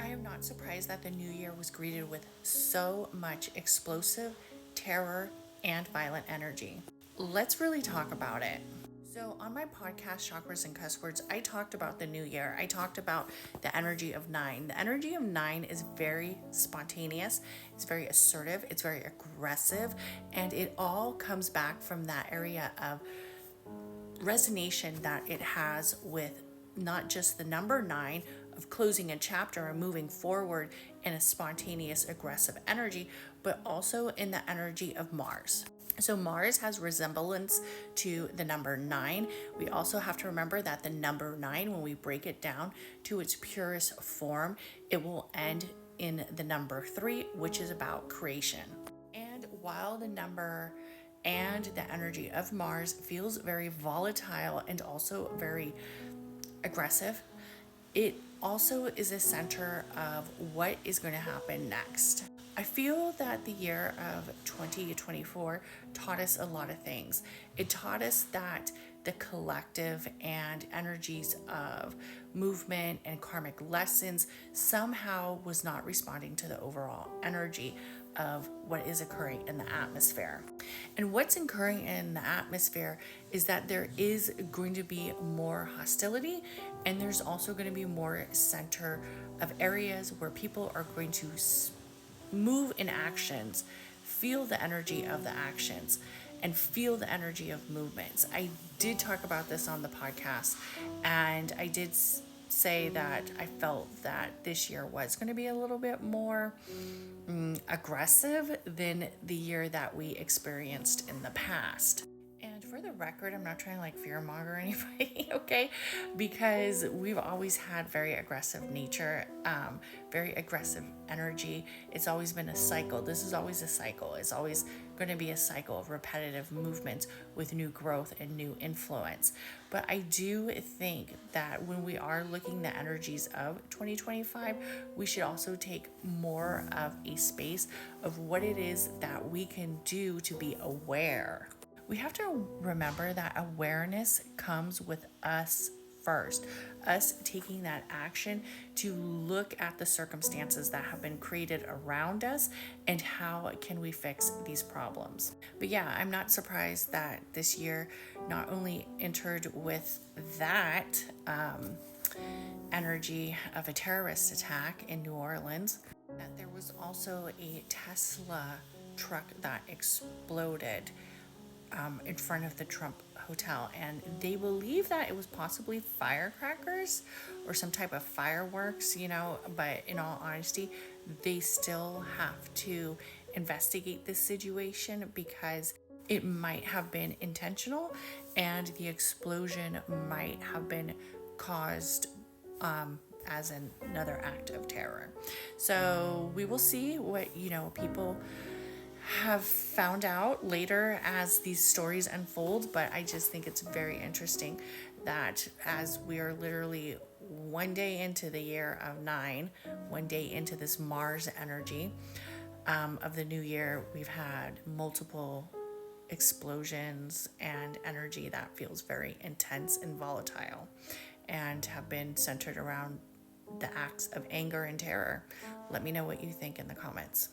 I am not surprised that the new year was greeted with so much explosive terror and violent energy. Let's really talk about it. So, on my podcast, Chakras and Cuss Words, I talked about the new year. I talked about the energy of nine. The energy of nine is very spontaneous, it's very assertive, it's very aggressive, and it all comes back from that area of resonation that it has with not just the number nine of closing a chapter and moving forward in a spontaneous, aggressive energy, but also in the energy of Mars. So Mars has resemblance to the number nine. We also have to remember that the number nine, when we break it down to its purest form, it will end in the number three, which is about creation. And while the number and the energy of Mars feels very volatile and also very aggressive, it also is a center of what is going to happen next. I feel that the year of 2024 taught us a lot of things. It taught us that the collective and energies of movement and karmic lessons somehow was not responding to the overall energy of what is occurring in the atmosphere. And what's occurring in the atmosphere is that there is going to be more hostility, and there's also going to be more center of areas where people are going to move in actions, feel the energy of the actions, and feel the energy of movements. I did talk about this on the podcast, and I did say that I felt that this year was going to be a little bit more aggressive than the year that we experienced in the past. And for the record, I'm not trying to like fearmonger anybody, okay? Because we've always had very aggressive nature, very aggressive energy. It's always been a cycle. This is always a cycle. It's always going to be a cycle of repetitive movements with new growth and new influence. But I do think that when we are looking the energies of 2025, we should also take more of a space of what it is that we can do to be aware. We have to remember that awareness comes with us first, us taking that action to look at the circumstances that have been created around us and how can we fix these problems. But yeah, I'm not surprised that this year not only entered with that energy of a terrorist attack in New Orleans, that there was also a Tesla truck that exploded in front of the Trump Hotel, and they believe that it was possibly firecrackers or some type of fireworks, but in all honesty, they still have to investigate this situation because it might have been intentional and the explosion might have been caused as another act of terror. So we will see what people have found out later as these stories unfold, but I just think it's very interesting that as we are literally one day into the year of nine, one day into this Mars energy of the new year, we've had multiple explosions and energy that feels very intense and volatile and have been centered around the acts of anger and terror. Let me know what you think in the comments.